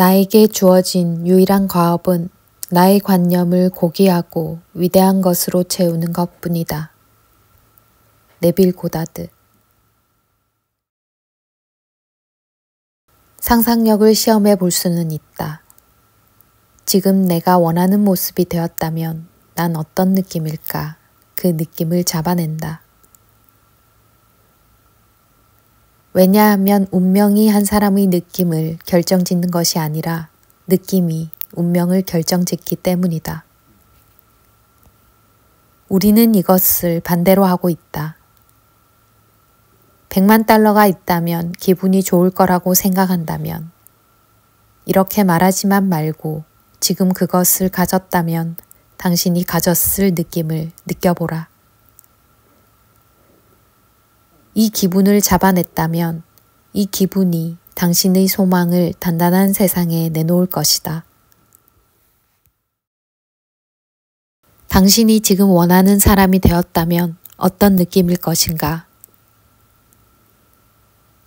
나에게 주어진 유일한 과업은 나의 관념을 고귀하고 위대한 것으로 채우는 것뿐이다. 네빌 고다드. 상상력을 시험해 볼 수는 있다. 지금 내가 원하는 모습이 되었다면 난 어떤 느낌일까? 그 느낌을 잡아낸다. 왜냐하면 운명이 한 사람의 느낌을 결정짓는 것이 아니라 느낌이 운명을 결정짓기 때문이다. 우리는 이것을 반대로 하고 있다. 100만 달러가 있다면 기분이 좋을 거라고 생각한다면 이렇게 말하지만 말고 지금 그것을 가졌다면 당신이 가졌을 느낌을 느껴보라. 이 기분을 잡아냈다면 이 기분이 당신의 소망을 단단한 세상에 내놓을 것이다. 당신이 지금 원하는 사람이 되었다면 어떤 느낌일 것인가?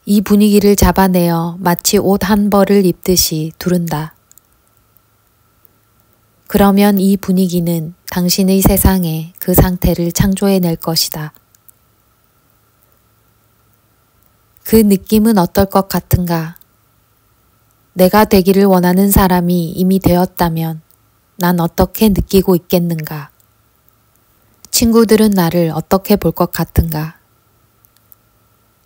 이 분위기를 잡아내어 마치 옷 한 벌을 입듯이 두른다. 그러면 이 분위기는 당신의 세상에 그 상태를 창조해낼 것이다. 그 느낌은 어떨 것 같은가? 내가 되기를 원하는 사람이 이미 되었다면 난 어떻게 느끼고 있겠는가? 친구들은 나를 어떻게 볼 것 같은가?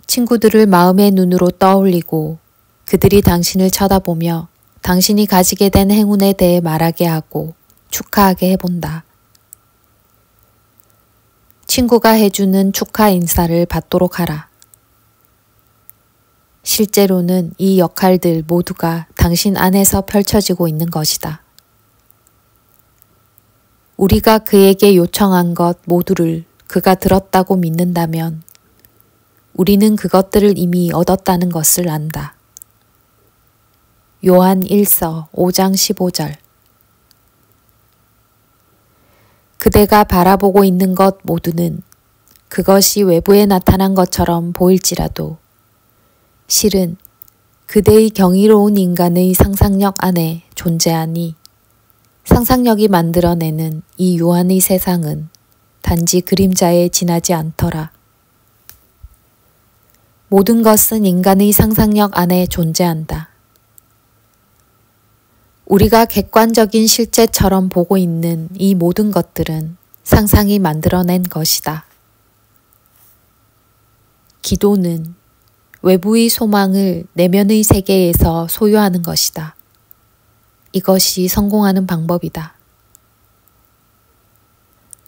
친구들을 마음의 눈으로 떠올리고 그들이 당신을 쳐다보며 당신이 가지게 된 행운에 대해 말하게 하고 축하하게 해본다. 친구가 해주는 축하 인사를 받도록 하라. 실제로는 이 역할들 모두가 당신 안에서 펼쳐지고 있는 것이다. 우리가 그에게 요청한 것 모두를 그가 들었다고 믿는다면 우리는 그것들을 이미 얻었다는 것을 안다. 요한 1서 5장 15절. 그대가 바라보고 있는 것 모두는 그것이 외부에 나타난 것처럼 보일지라도 실은 그대의 경이로운 인간의 상상력 안에 존재하니 상상력이 만들어내는 이 유한의 세상은 단지 그림자에 지나지 않더라. 모든 것은 인간의 상상력 안에 존재한다. 우리가 객관적인 실제처럼 보고 있는 이 모든 것들은 상상이 만들어낸 것이다. 기도는 외부의 소망을 내면의 세계에서 소유하는 것이다. 이것이 성공하는 방법이다.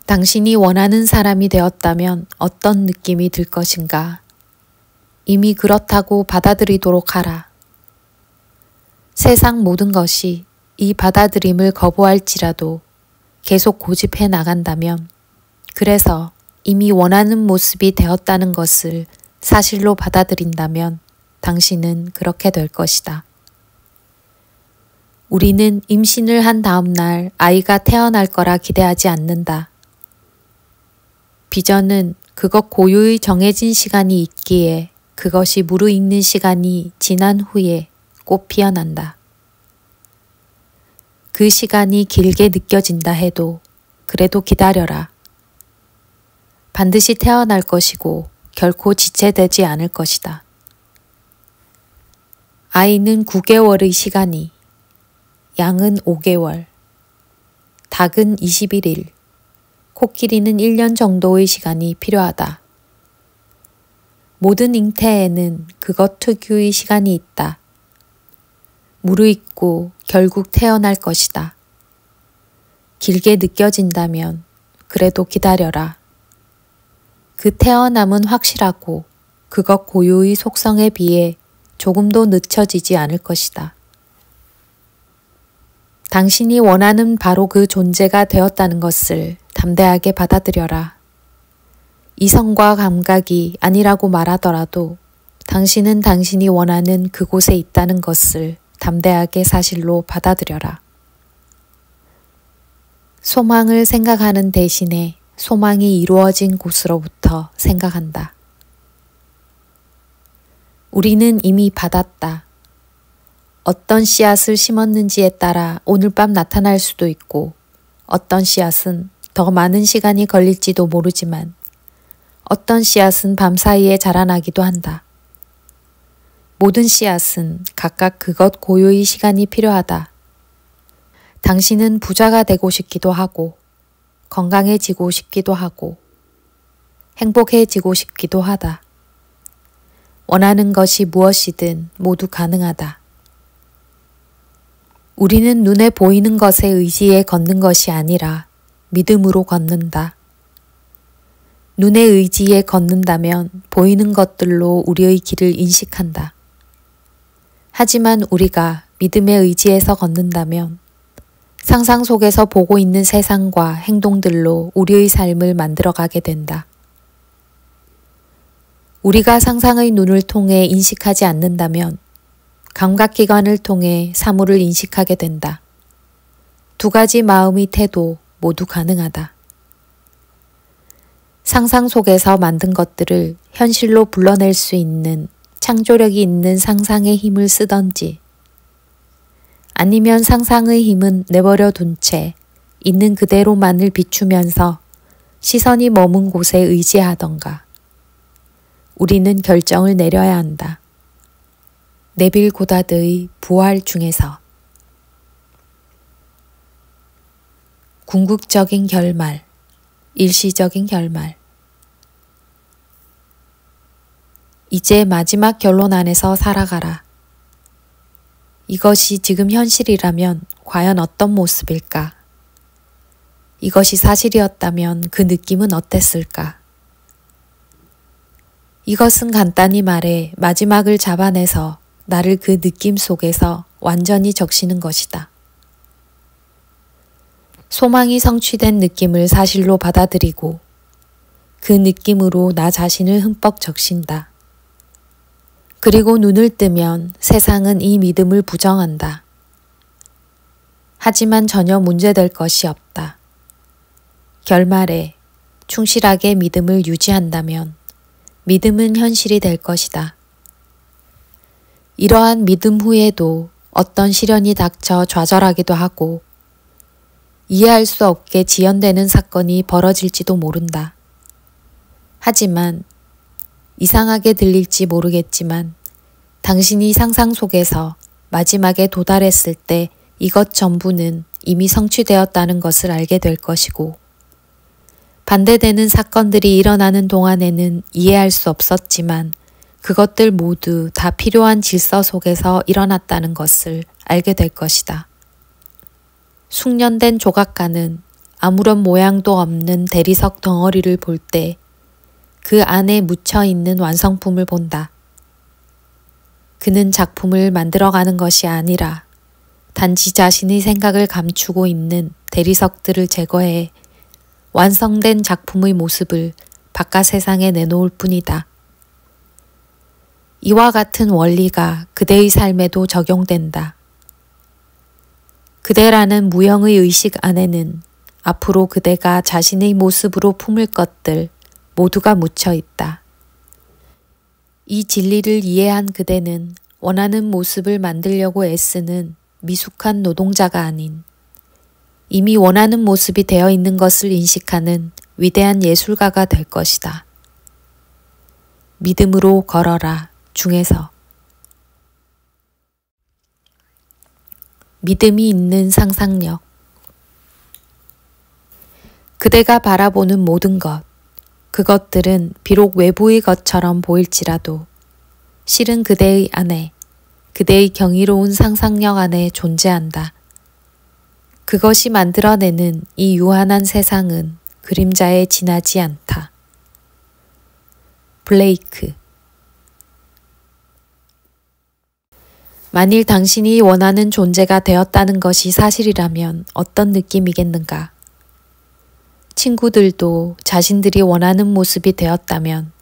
당신이 원하는 사람이 되었다면 어떤 느낌이 들 것인가? 이미 그렇다고 받아들이도록 하라. 세상 모든 것이 이 받아들임을 거부할지라도 계속 고집해 나간다면 그래서 이미 원하는 모습이 되었다는 것을 사실로 받아들인다면 당신은 그렇게 될 것이다. 우리는 임신을 한 다음 날 아이가 태어날 거라 기대하지 않는다. 비전은 그것 고유의 정해진 시간이 있기에 그것이 무르익는 시간이 지난 후에 꽃 피어난다. 그 시간이 길게 느껴진다 해도 그래도 기다려라. 반드시 태어날 것이고 결코 지체되지 않을 것이다. 아이는 9개월의 시간이, 양은 5개월, 닭은 21일, 코끼리는 1년 정도의 시간이 필요하다. 모든 잉태에는 그것 특유의 시간이 있다. 무르익고 결국 태어날 것이다. 길게 느껴진다면 그래도 기다려라. 그 태어남은 확실하고 그것 고유의 속성에 비해 조금도 늦춰지지 않을 것이다. 당신이 원하는 바로 그 존재가 되었다는 것을 담대하게 받아들여라. 이성과 감각이 아니라고 말하더라도 당신은 당신이 원하는 그곳에 있다는 것을 담대하게 사실로 받아들여라. 소망을 생각하는 대신에 소망이 이루어진 곳으로부터 생각한다. 우리는 이미 받았다. 어떤 씨앗을 심었는지에 따라 오늘 밤 나타날 수도 있고 어떤 씨앗은 더 많은 시간이 걸릴지도 모르지만 어떤 씨앗은 밤사이에 자라나기도 한다. 모든 씨앗은 각각 그것 고유의 시간이 필요하다. 당신은 부자가 되고 싶기도 하고 건강해지고 싶기도 하고 행복해지고 싶기도 하다. 원하는 것이 무엇이든 모두 가능하다. 우리는 눈에 보이는 것에 의지해 걷는 것이 아니라 믿음으로 걷는다. 눈에 의지해 걷는다면 보이는 것들로 우리의 길을 인식한다. 하지만 우리가 믿음에 의지해서 걷는다면 상상 속에서 보고 있는 세상과 행동들로 우리의 삶을 만들어가게 된다. 우리가 상상의 눈을 통해 인식하지 않는다면 감각기관을 통해 사물을 인식하게 된다. 두 가지 마음의 태도 모두 가능하다. 상상 속에서 만든 것들을 현실로 불러낼 수 있는 창조력이 있는 상상의 힘을 쓰던지 아니면 상상의 힘은 내버려 둔 채 있는 그대로만을 비추면서 시선이 머문 곳에 의지하던가 우리는 결정을 내려야 한다. 네빌 고다드의 부활 중에서 궁극적인 결말, 일시적인 결말. 이제 마지막 결론 안에서 살아가라. 이것이 지금 현실이라면 과연 어떤 모습일까? 이것이 사실이었다면 그 느낌은 어땠을까? 이것은 간단히 말해 마지막을 잡아내서 나를 그 느낌 속에서 완전히 적시는 것이다. 소망이 성취된 느낌을 사실로 받아들이고 그 느낌으로 나 자신을 흠뻑 적신다. 그리고 눈을 뜨면 세상은 이 믿음을 부정한다. 하지만 전혀 문제될 것이 없다. 결말에 충실하게 믿음을 유지한다면 믿음은 현실이 될 것이다. 이러한 믿음 후에도 어떤 시련이 닥쳐 좌절하기도 하고 이해할 수 없게 지연되는 사건이 벌어질지도 모른다. 하지만 이상하게 들릴지 모르겠지만 당신이 상상 속에서 마지막에 도달했을 때 이것 전부는 이미 성취되었다는 것을 알게 될 것이고 반대되는 사건들이 일어나는 동안에는 이해할 수 없었지만 그것들 모두 다 필요한 질서 속에서 일어났다는 것을 알게 될 것이다. 숙련된 조각가는 아무런 모양도 없는 대리석 덩어리를 볼 때 그 안에 묻혀 있는 완성품을 본다. 그는 작품을 만들어가는 것이 아니라 단지 자신의 생각을 감추고 있는 대리석들을 제거해 완성된 작품의 모습을 바깥 세상에 내놓을 뿐이다. 이와 같은 원리가 그대의 삶에도 적용된다. 그대라는 무형의 의식 안에는 앞으로 그대가 자신의 모습으로 품을 것들 모두가 묻혀 있다. 이 진리를 이해한 그대는 원하는 모습을 만들려고 애쓰는 미숙한 노동자가 아닌 이미 원하는 모습이 되어 있는 것을 인식하는 위대한 예술가가 될 것이다. 믿음으로 걸어라 중에서 믿음이 있는 상상력. 그대가 바라보는 모든 것, 그것들은 비록 외부의 것처럼 보일지라도 실은 그대의 안에, 그대의 경이로운 상상력 안에 존재한다. 그것이 만들어내는 이 유한한 세상은 그림자에 지나지 않다. 블레이크. 만일 당신이 원하는 존재가 되었다는 것이 사실이라면 어떤 느낌이겠는가? 친구들도 자신들이 원하는 모습이 되었다면,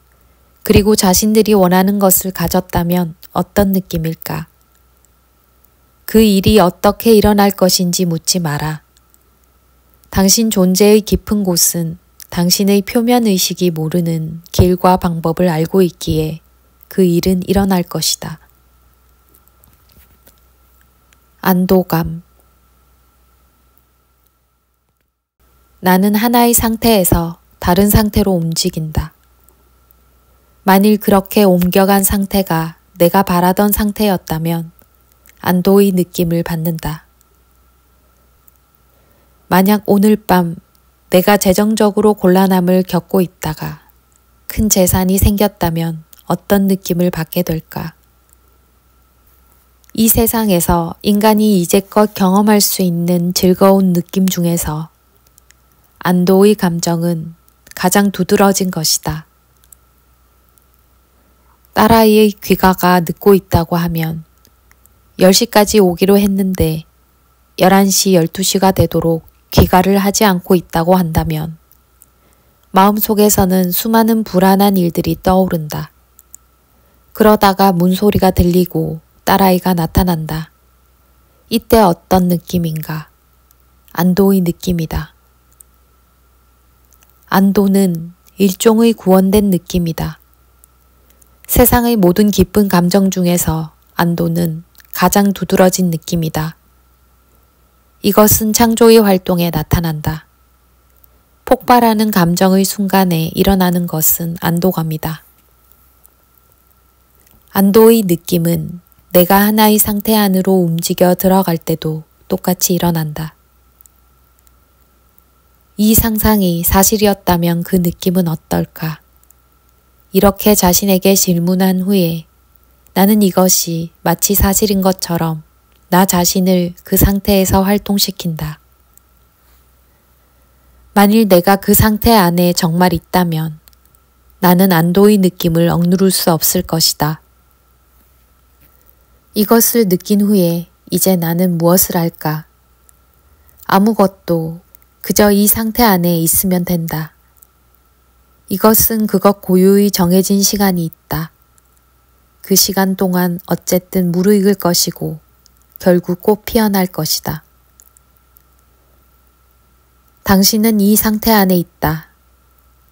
그리고 자신들이 원하는 것을 가졌다면 어떤 느낌일까? 그 일이 어떻게 일어날 것인지 묻지 마라. 당신 존재의 깊은 곳은 당신의 표면의식이 모르는 길과 방법을 알고 있기에 그 일은 일어날 것이다. 안도감. 나는 하나의 상태에서 다른 상태로 움직인다. 만일 그렇게 옮겨간 상태가 내가 바라던 상태였다면 안도의 느낌을 받는다. 만약 오늘 밤 내가 재정적으로 곤란함을 겪고 있다가 큰 재산이 생겼다면 어떤 느낌을 받게 될까? 이 세상에서 인간이 이제껏 경험할 수 있는 즐거운 느낌 중에서 안도의 감정은 가장 두드러진 것이다. 딸아이의 귀가가 늦고 있다고 하면 10시까지 오기로 했는데 11시, 12시가 되도록 귀가를 하지 않고 있다고 한다면 마음속에서는 수많은 불안한 일들이 떠오른다. 그러다가 문소리가 들리고 딸아이가 나타난다. 이때 어떤 느낌인가? 안도의 느낌이다. 안도는 일종의 구원된 느낌이다. 세상의 모든 기쁜 감정 중에서 안도는 가장 두드러진 느낌이다. 이것은 창조의 활동에 나타난다. 폭발하는 감정의 순간에 일어나는 것은 안도감이다. 안도의 느낌은 내가 하나의 상태 안으로 움직여 들어갈 때도 똑같이 일어난다. 이 상상이 사실이었다면 그 느낌은 어떨까? 이렇게 자신에게 질문한 후에 나는 이것이 마치 사실인 것처럼 나 자신을 그 상태에서 활동시킨다. 만일 내가 그 상태 안에 정말 있다면 나는 안도의 느낌을 억누를 수 없을 것이다. 이것을 느낀 후에 이제 나는 무엇을 할까? 아무것도 그저 이 상태 안에 있으면 된다. 이것은 그것 고유의 정해진 시간이 있다. 그 시간 동안 어쨌든 무르익을 것이고 결국 꽃 피어날 것이다. 당신은 이 상태 안에 있다.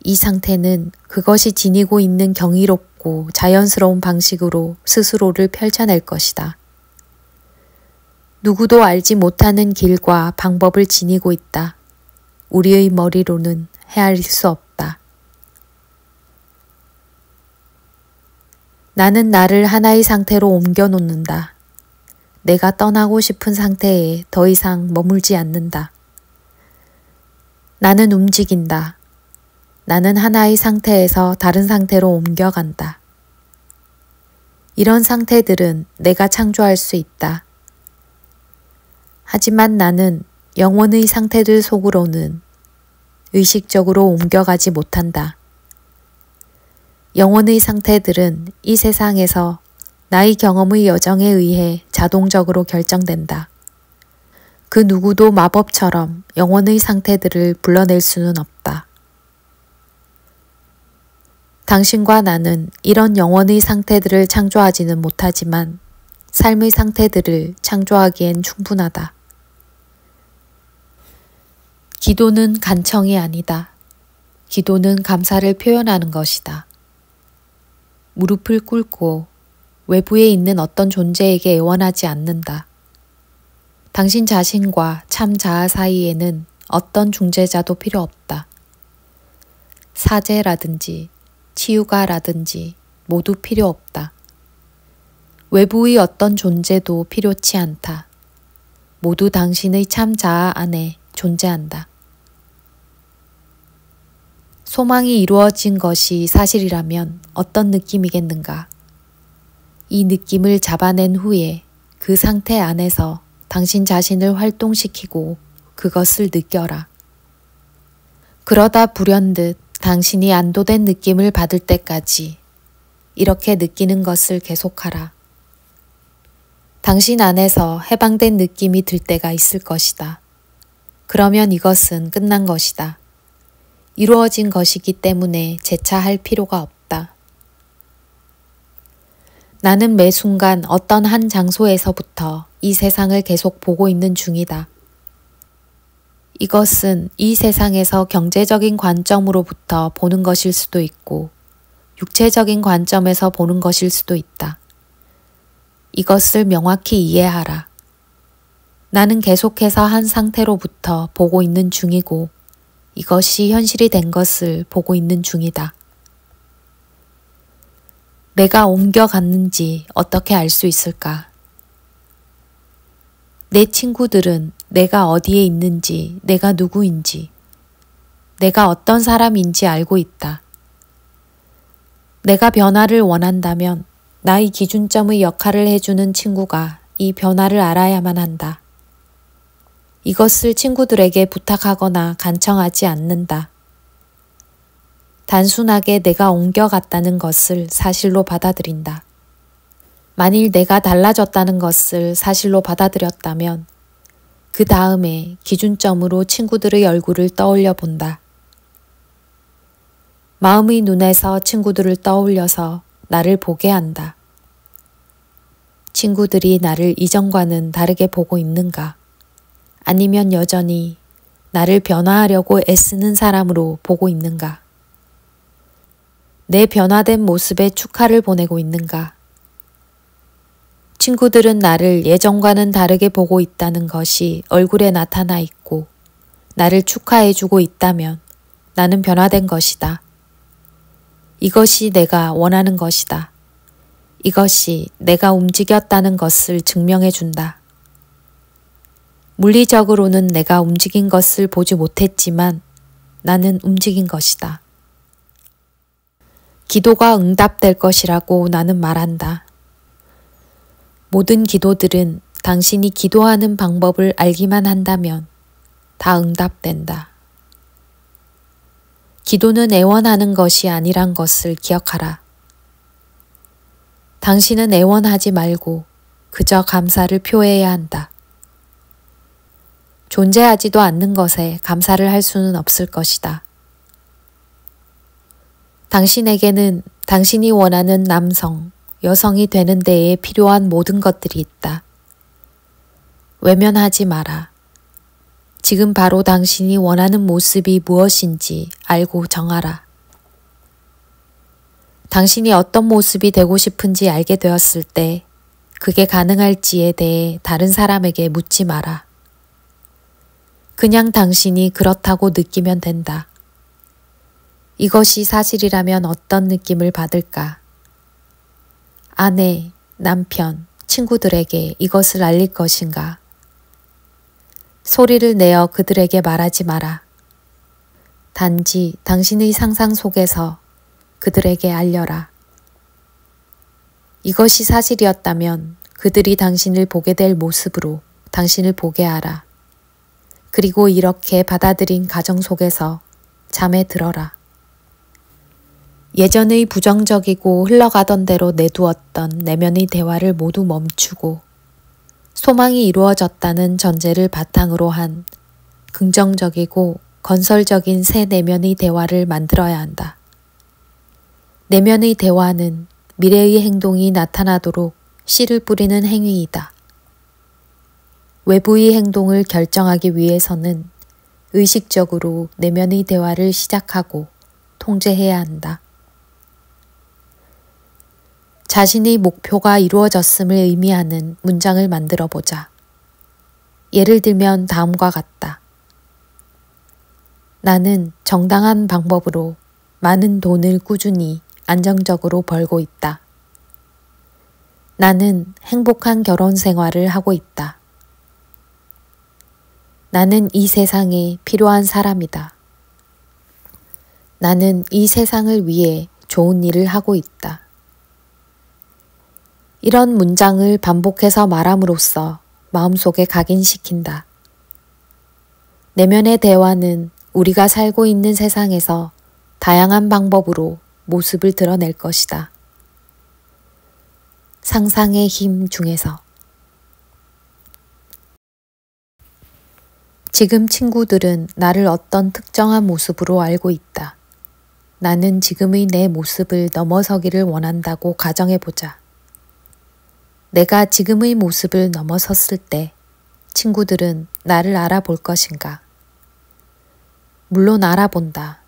이 상태는 그것이 지니고 있는 경이롭고 자연스러운 방식으로 스스로를 펼쳐낼 것이다. 누구도 알지 못하는 길과 방법을 지니고 있다. 우리의 머리로는 헤아릴 수 없다. 나는 나를 하나의 상태로 옮겨 놓는다. 내가 떠나고 싶은 상태에 더 이상 머물지 않는다. 나는 움직인다. 나는 하나의 상태에서 다른 상태로 옮겨간다. 이런 상태들은 내가 창조할 수 있다. 하지만 나는 영혼의 상태들 속으로는 의식적으로 옮겨가지 못한다. 영혼의 상태들은 이 세상에서 나의 경험의 여정에 의해 자동적으로 결정된다. 그 누구도 마법처럼 영혼의 상태들을 불러낼 수는 없다. 당신과 나는 이런 영혼의 상태들을 창조하지는 못하지만 삶의 상태들을 창조하기엔 충분하다. 기도는 간청이 아니다. 기도는 감사를 표현하는 것이다. 무릎을 꿇고 외부에 있는 어떤 존재에게 애원하지 않는다. 당신 자신과 참 자아 사이에는 어떤 중재자도 필요 없다. 사죄라든지 치유가라든지 모두 필요 없다. 외부의 어떤 존재도 필요치 않다. 모두 당신의 참 자아 안에 존재한다. 소망이 이루어진 것이 사실이라면 어떤 느낌이겠는가? 이 느낌을 잡아낸 후에 그 상태 안에서 당신 자신을 활동시키고 그것을 느껴라. 그러다 불현듯 당신이 안도된 느낌을 받을 때까지 이렇게 느끼는 것을 계속하라. 당신 안에서 해방된 느낌이 들 때가 있을 것이다. 그러면 이것은 끝난 것이다. 이루어진 것이기 때문에 재차할 필요가 없다. 나는 매 순간 어떤 한 장소에서부터 이 세상을 계속 보고 있는 중이다. 이것은 이 세상에서 경제적인 관점으로부터 보는 것일 수도 있고 육체적인 관점에서 보는 것일 수도 있다. 이것을 명확히 이해하라. 나는 계속해서 한 상태로부터 보고 있는 중이고 이것이 현실이 된 것을 보고 있는 중이다. 내가 옮겨갔는지 어떻게 알 수 있을까? 내 친구들은 내가 어디에 있는지, 내가 누구인지, 내가 어떤 사람인지 알고 있다. 내가 변화를 원한다면 나의 기준점의 역할을 해주는 친구가 이 변화를 알아야만 한다. 이것을 친구들에게 부탁하거나 간청하지 않는다. 단순하게 내가 옮겨갔다는 것을 사실로 받아들인다. 만일 내가 달라졌다는 것을 사실로 받아들였다면 그 다음에 기준점으로 친구들의 얼굴을 떠올려 본다. 마음의 눈에서 친구들을 떠올려서 나를 보게 한다. 친구들이 나를 이전과는 다르게 보고 있는가? 아니면 여전히 나를 변화하려고 애쓰는 사람으로 보고 있는가? 내 변화된 모습에 축하를 보내고 있는가? 친구들은 나를 예전과는 다르게 보고 있다는 것이 얼굴에 나타나 있고 나를 축하해주고 있다면 나는 변화된 것이다. 이것이 내가 원하는 것이다. 이것이 내가 움직였다는 것을 증명해 준다. 물리적으로는 내가 움직인 것을 보지 못했지만 나는 움직인 것이다. 기도가 응답될 것이라고 나는 말한다. 모든 기도들은 당신이 기도하는 방법을 알기만 한다면 다 응답된다. 기도는 애원하는 것이 아니란 것을 기억하라. 당신은 애원하지 말고 그저 감사를 표해야 한다. 존재하지도 않는 것에 감사를 할 수는 없을 것이다. 당신에게는 당신이 원하는 남성, 여성이 되는 데에 필요한 모든 것들이 있다. 외면하지 마라. 지금 바로 당신이 원하는 모습이 무엇인지 알고 정하라. 당신이 어떤 모습이 되고 싶은지 알게 되었을 때 그게 가능할지에 대해 다른 사람에게 묻지 마라. 그냥 당신이 그렇다고 느끼면 된다. 이것이 사실이라면 어떤 느낌을 받을까? 아내, 남편, 친구들에게 이것을 알릴 것인가? 소리를 내어 그들에게 말하지 마라. 단지 당신의 상상 속에서 그들에게 알려라. 이것이 사실이었다면 그들이 당신을 보게 될 모습으로 당신을 보게 하라. 그리고 이렇게 받아들인 가정 속에서 잠에 들어라. 예전의 부정적이고 흘러가던 대로 내두었던 내면의 대화를 모두 멈추고 소망이 이루어졌다는 전제를 바탕으로 한 긍정적이고 건설적인 새 내면의 대화를 만들어야 한다. 내면의 대화는 미래의 행동이 나타나도록 씨를 뿌리는 행위이다. 외부의 행동을 결정하기 위해서는 의식적으로 내면의 대화를 시작하고 통제해야 한다. 자신의 목표가 이루어졌음을 의미하는 문장을 만들어 보자. 예를 들면 다음과 같다. 나는 정당한 방법으로 많은 돈을 꾸준히 안정적으로 벌고 있다. 나는 행복한 결혼 생활을 하고 있다. 나는 이 세상에 필요한 사람이다. 나는 이 세상을 위해 좋은 일을 하고 있다. 이런 문장을 반복해서 말함으로써 마음속에 각인시킨다. 내면의 대화는 우리가 살고 있는 세상에서 다양한 방법으로 모습을 드러낼 것이다. 상상의 힘 중에서 지금 친구들은 나를 어떤 특정한 모습으로 알고 있다. 나는 지금의 내 모습을 넘어서기를 원한다고 가정해보자. 내가 지금의 모습을 넘어섰을 때 친구들은 나를 알아볼 것인가? 물론 알아본다.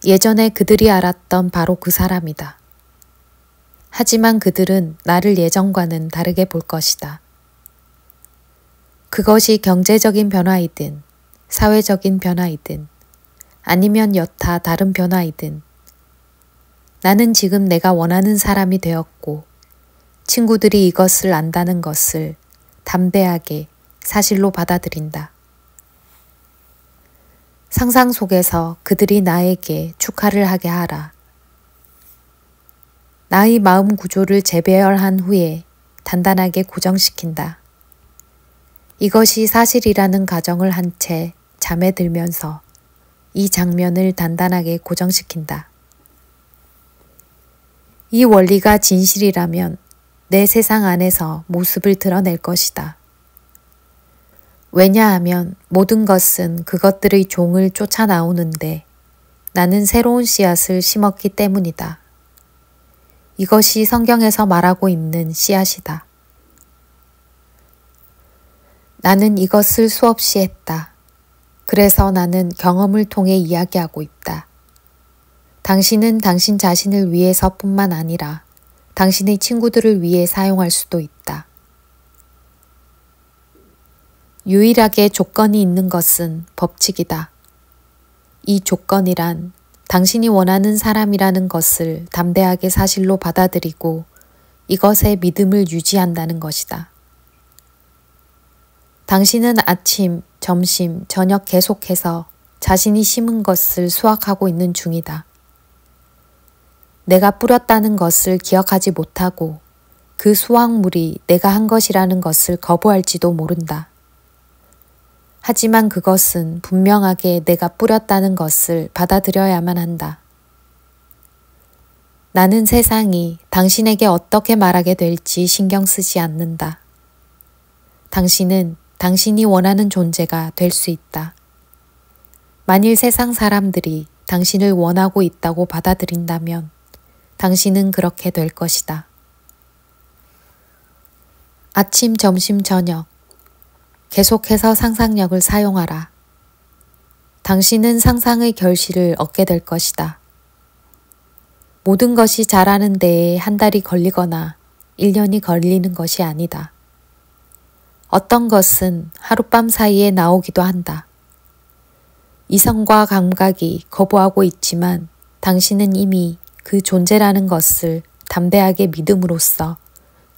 예전에 그들이 알았던 바로 그 사람이다. 하지만 그들은 나를 예전과는 다르게 볼 것이다. 그것이 경제적인 변화이든 사회적인 변화이든 아니면 여타 다른 변화이든 나는 지금 내가 원하는 사람이 되었고 친구들이 이것을 안다는 것을 담대하게 사실로 받아들인다. 상상 속에서 그들이 나에게 축하를 하게 하라. 나의 마음 구조를 재배열한 후에 단단하게 고정시킨다. 이것이 사실이라는 가정을 한 채 잠에 들면서 이 장면을 단단하게 고정시킨다. 이 원리가 진실이라면 내 세상 안에서 모습을 드러낼 것이다. 왜냐하면 모든 것은 그것들의 종을 쫓아 나오는데 나는 새로운 씨앗을 심었기 때문이다. 이것이 성경에서 말하고 있는 씨앗이다. 나는 이것을 수없이 했다. 그래서 나는 경험을 통해 이야기하고 있다. 당신은 당신 자신을 위해서뿐만 아니라 당신의 친구들을 위해 사용할 수도 있다. 유일하게 조건이 있는 것은 법칙이다. 이 조건이란 당신이 원하는 사람이라는 것을 담대하게 사실로 받아들이고 이것에 믿음을 유지한다는 것이다. 당신은 아침, 점심, 저녁 계속해서 자신이 심은 것을 수확하고 있는 중이다. 내가 뿌렸다는 것을 기억하지 못하고 그 수확물이 내가 한 것이라는 것을 거부할지도 모른다. 하지만 그것은 분명하게 내가 뿌렸다는 것을 받아들여야만 한다. 나는 세상이 당신에게 어떻게 말하게 될지 신경 쓰지 않는다. 당신은 당신이 원하는 존재가 될 수 있다. 만일 세상 사람들이 당신을 원하고 있다고 받아들인다면 당신은 그렇게 될 것이다. 아침, 점심, 저녁 계속해서 상상력을 사용하라. 당신은 상상의 결실을 얻게 될 것이다. 모든 것이 자라는 데에 한 달이 걸리거나 1년이 걸리는 것이 아니다. 어떤 것은 하룻밤 사이에 나오기도 한다. 이성과 감각이 거부하고 있지만 당신은 이미 그 존재라는 것을 담대하게 믿음으로써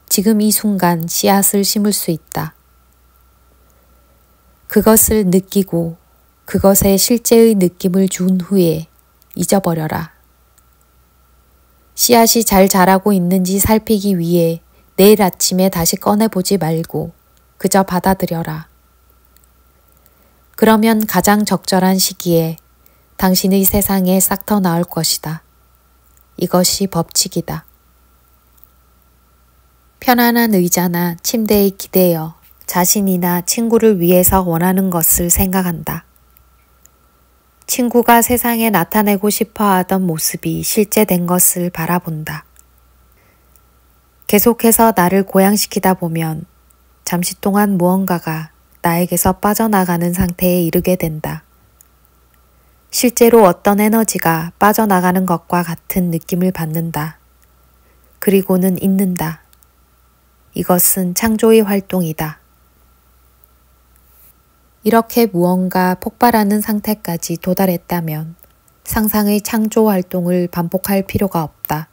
지금 이 순간 씨앗을 심을 수 있다. 그것을 느끼고 그것에 실제의 느낌을 준 후에 잊어버려라. 씨앗이 잘 자라고 있는지 살피기 위해 내일 아침에 다시 꺼내보지 말고 그저 받아들여라. 그러면 가장 적절한 시기에 당신의 세상에 싹터 나올 것이다. 이것이 법칙이다. 편안한 의자나 침대에 기대어 자신이나 친구를 위해서 원하는 것을 생각한다. 친구가 세상에 나타내고 싶어 하던 모습이 실제된 것을 바라본다. 계속해서 나를 고양시키다 보면 잠시 동안 무언가가 나에게서 빠져나가는 상태에 이르게 된다. 실제로 어떤 에너지가 빠져나가는 것과 같은 느낌을 받는다. 그리고는 잊는다. 이것은 창조의 활동이다. 이렇게 무언가 폭발하는 상태까지 도달했다면 상상의 창조 활동을 반복할 필요가 없다.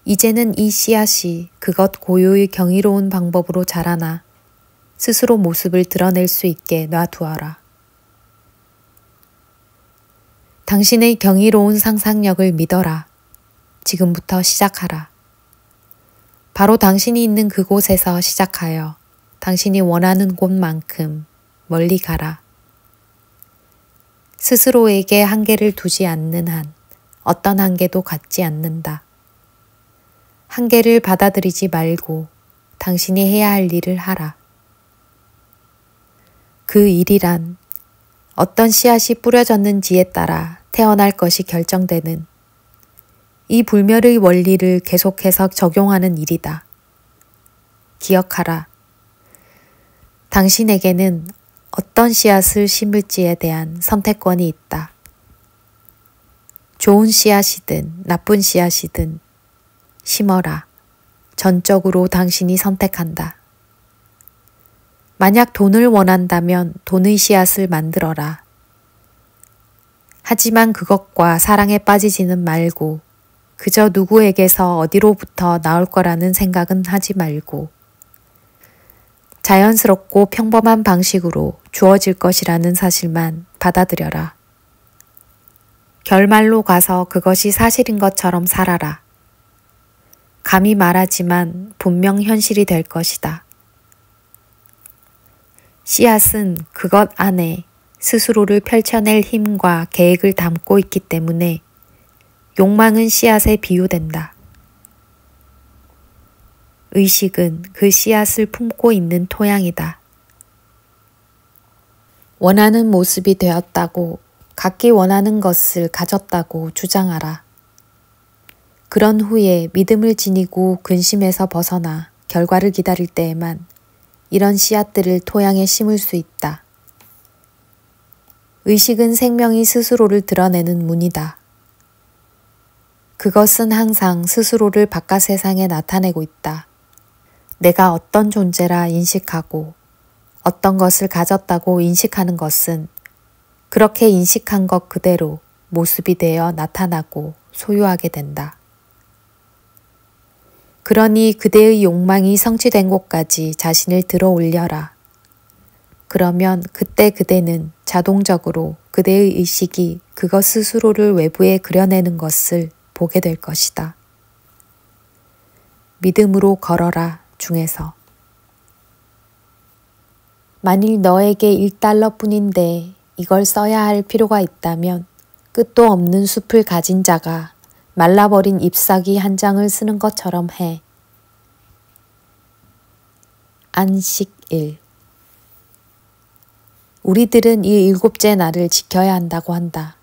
이제는 이 씨앗이 그것 고유의 경이로운 방법으로 자라나 스스로 모습을 드러낼 수 있게 놔두어라. 당신의 경이로운 상상력을 믿어라. 지금부터 시작하라. 바로 당신이 있는 그곳에서 시작하여 당신이 원하는 곳만큼 멀리 가라. 스스로에게 한계를 두지 않는 한 어떤 한계도 갖지 않는다. 한계를 받아들이지 말고 당신이 해야 할 일을 하라. 그 일이란 어떤 씨앗이 뿌려졌는지에 따라 태어날 것이 결정되는 이 불멸의 원리를 계속해서 적용하는 일이다. 기억하라. 당신에게는 어떤 씨앗을 심을지에 대한 선택권이 있다. 좋은 씨앗이든 나쁜 씨앗이든 심어라. 전적으로 당신이 선택한다. 만약 돈을 원한다면 돈의 씨앗을 만들어라. 하지만 그것과 사랑에 빠지지는 말고 그저 누구에게서 어디로부터 나올 거라는 생각은 하지 말고 자연스럽고 평범한 방식으로 주어질 것이라는 사실만 받아들여라. 결말로 가서 그것이 사실인 것처럼 살아라. 감히 말하지만 분명 현실이 될 것이다. 씨앗은 그것 안에 스스로를 펼쳐낼 힘과 계획을 담고 있기 때문에 욕망은 씨앗에 비유된다. 의식은 그 씨앗을 품고 있는 토양이다. 원하는 모습이 되었다고, 갖기 원하는 것을 가졌다고 주장하라. 그런 후에 믿음을 지니고 근심에서 벗어나 결과를 기다릴 때에만 이런 씨앗들을 토양에 심을 수 있다. 의식은 생명이 스스로를 드러내는 문이다. 그것은 항상 스스로를 바깥 세상에 나타내고 있다. 내가 어떤 존재라 인식하고 어떤 것을 가졌다고 인식하는 것은 그렇게 인식한 것 그대로 모습이 되어 나타나고 소유하게 된다. 그러니 그대의 욕망이 성취된 곳까지 자신을 들어 올려라. 그러면 그때 그대는 자동적으로 그대의 의식이 그것 스스로를 외부에 그려내는 것을 보게 될 것이다. 믿음으로 걸어라 중에서 만일 너에게 $1뿐인데 이걸 써야 할 필요가 있다면 끝도 없는 숲을 가진 자가 말라버린 잎사귀 한 장을 쓰는 것처럼 해. 안식 일. 우리들은 이 7째 날을 지켜야 한다고 한다.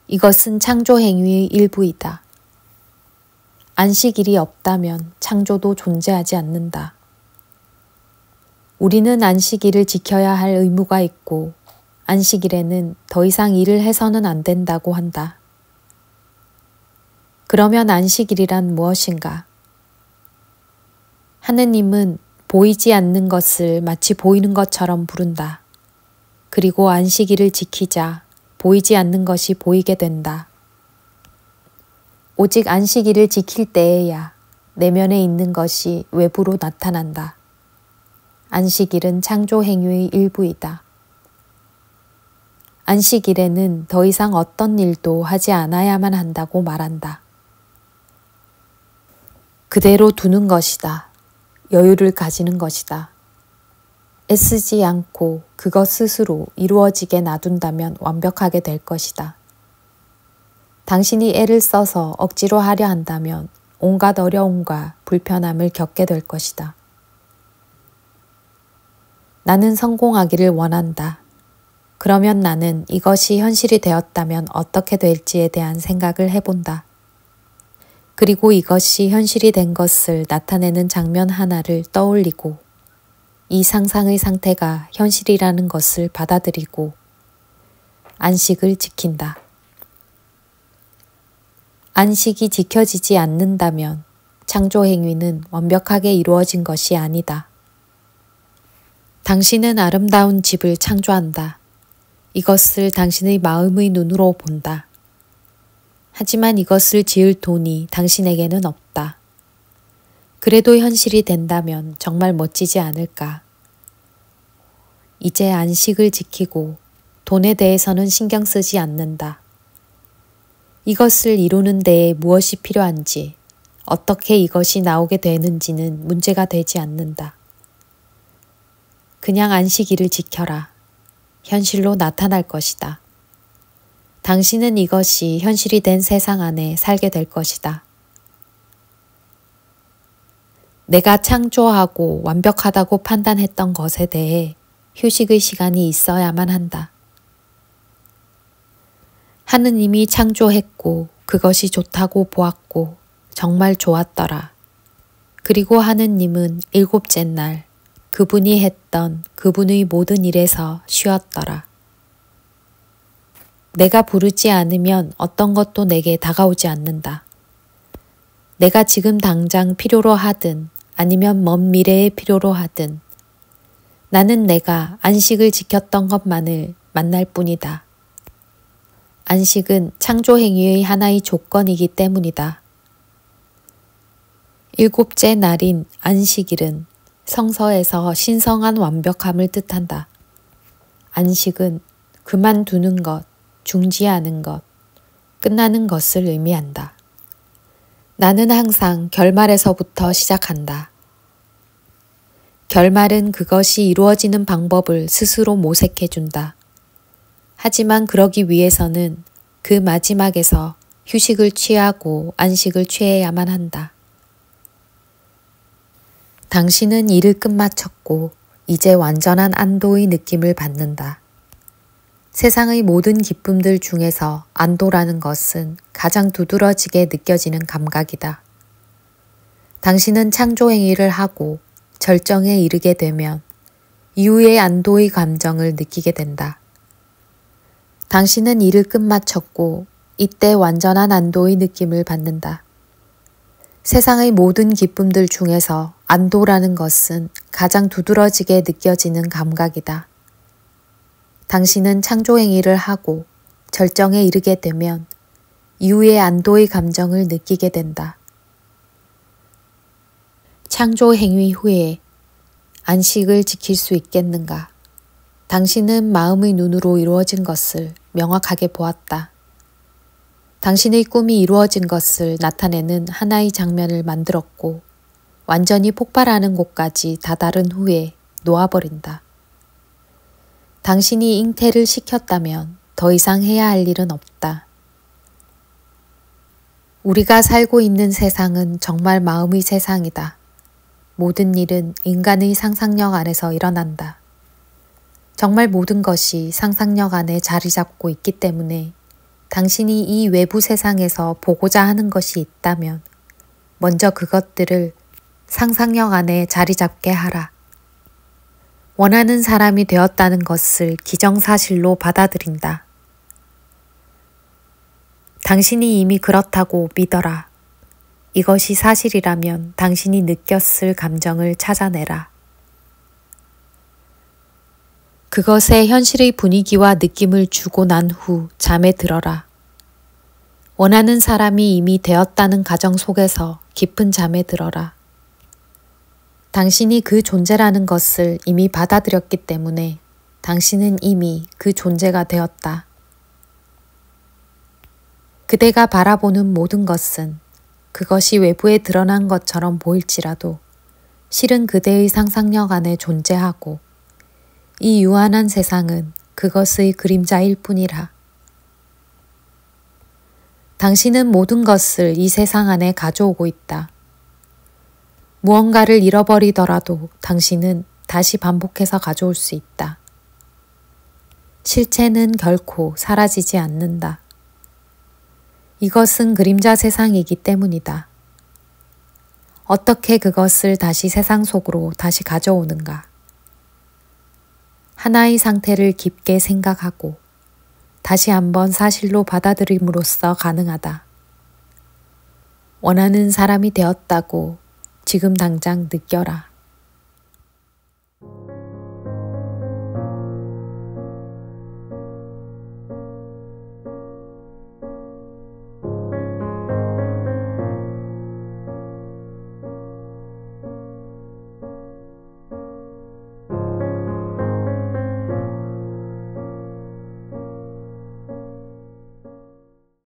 이것은 창조 행위의 일부이다. 안식일이 없다면 창조도 존재하지 않는다. 우리는 안식일을 지켜야 할 의무가 있고 안식일에는 더 이상 일을 해서는 안 된다고 한다. 그러면 안식일이란 무엇인가? 하느님은 보이지 않는 것을 마치 보이는 것처럼 부른다. 그리고 안식일을 지키자 보이지 않는 것이 보이게 된다. 오직 안식일을 지킬 때에야 내면에 있는 것이 외부로 나타난다. 안식일은 창조 행위의 일부이다. 안식일에는 더 이상 어떤 일도 하지 않아야만 한다고 말한다. 그대로 두는 것이다. 여유를 가지는 것이다. 애쓰지 않고 그것 스스로 이루어지게 놔둔다면 완벽하게 될 것이다. 당신이 애를 써서 억지로 하려 한다면 온갖 어려움과 불편함을 겪게 될 것이다. 나는 성공하기를 원한다. 그러면 나는 이것이 현실이 되었다면 어떻게 될지에 대한 생각을 해본다. 그리고 이것이 현실이 된 것을 나타내는 장면 하나를 떠올리고 이 상상의 상태가 현실이라는 것을 받아들이고 안식을 지킨다. 안식이 지켜지지 않는다면 창조 행위는 완벽하게 이루어진 것이 아니다. 당신은 아름다운 집을 창조한다. 이것을 당신의 마음의 눈으로 본다. 하지만 이것을 지을 돈이 당신에게는 없다. 그래도 현실이 된다면 정말 멋지지 않을까? 이제 안식을 지키고 돈에 대해서는 신경 쓰지 않는다. 이것을 이루는 데에 무엇이 필요한지, 어떻게 이것이 나오게 되는지는 문제가 되지 않는다. 그냥 안식일을 지켜라. 현실로 나타날 것이다. 당신은 이것이 현실이 된 세상 안에 살게 될 것이다. 내가 창조하고 완벽하다고 판단했던 것에 대해 휴식의 시간이 있어야만 한다. 하느님이 창조했고 그것이 좋다고 보았고 정말 좋았더라. 그리고 하느님은 7째 날 그분이 했던 그분의 모든 일에서 쉬었더라. 내가 부르지 않으면 어떤 것도 내게 다가오지 않는다. 내가 지금 당장 필요로 하든 아니면 먼 미래에 필요로 하든 나는 내가 안식을 지켰던 것만을 만날 뿐이다. 안식은 창조 행위의 하나의 조건이기 때문이다. 일곱째 날인 안식일은 성서에서 신성한 완벽함을 뜻한다. 안식은 그만두는 것, 중지하는 것, 끝나는 것을 의미한다. 나는 항상 결말에서부터 시작한다. 결말은 그것이 이루어지는 방법을 스스로 모색해준다. 하지만 그러기 위해서는 그 마지막에서 휴식을 취하고 안식을 취해야만 한다. 당신은 일을 끝마쳤고 이제 완전한 안도의 느낌을 받는다. 세상의 모든 기쁨들 중에서 안도라는 것은 가장 두드러지게 느껴지는 감각이다. 당신은 창조 행위를 하고 절정에 이르게 되면 이후의 안도의 감정을 느끼게 된다. 당신은 일을 끝마쳤고 이때 완전한 안도의 느낌을 받는다. 세상의 모든 기쁨들 중에서 안도라는 것은 가장 두드러지게 느껴지는 감각이다. 당신은 창조 행위를 하고 절정에 이르게 되면 이후의 안도의 감정을 느끼게 된다. 창조 행위 후에 안식을 지킬 수 있겠는가? 당신은 마음의 눈으로 이루어진 것을 명확하게 보았다. 당신의 꿈이 이루어진 것을 나타내는 하나의 장면을 만들었고 완전히 폭발하는 곳까지 다다른 후에 놓아버린다. 당신이 잉태를 시켰다면 더 이상 해야 할 일은 없다. 우리가 살고 있는 세상은 정말 마음의 세상이다. 모든 일은 인간의 상상력 안에서 일어난다. 정말 모든 것이 상상력 안에 자리 잡고 있기 때문에 당신이 이 외부 세상에서 보고자 하는 것이 있다면 먼저 그것들을 상상력 안에 자리 잡게 하라. 원하는 사람이 되었다는 것을 기정사실로 받아들인다. 당신이 이미 그렇다고 믿어라. 이것이 사실이라면 당신이 느꼈을 감정을 찾아내라. 그것에 현실의 분위기와 느낌을 주고 난 후 잠에 들어라. 원하는 사람이 이미 되었다는 가정 속에서 깊은 잠에 들어라. 당신이 그 존재라는 것을 이미 받아들였기 때문에 당신은 이미 그 존재가 되었다. 그대가 바라보는 모든 것은 그것이 외부에 드러난 것처럼 보일지라도 실은 그대의 상상력 안에 존재하고 이 유한한 세상은 그것의 그림자일 뿐이라. 당신은 모든 것을 이 세상 안에 가져오고 있다. 무언가를 잃어버리더라도 당신은 다시 반복해서 가져올 수 있다. 실체는 결코 사라지지 않는다. 이것은 그림자 세상이기 때문이다. 어떻게 그것을 다시 세상 속으로 다시 가져오는가? 하나의 상태를 깊게 생각하고 다시 한번 사실로 받아들임으로써 가능하다. 원하는 사람이 되었다고 지금 당장 느껴라.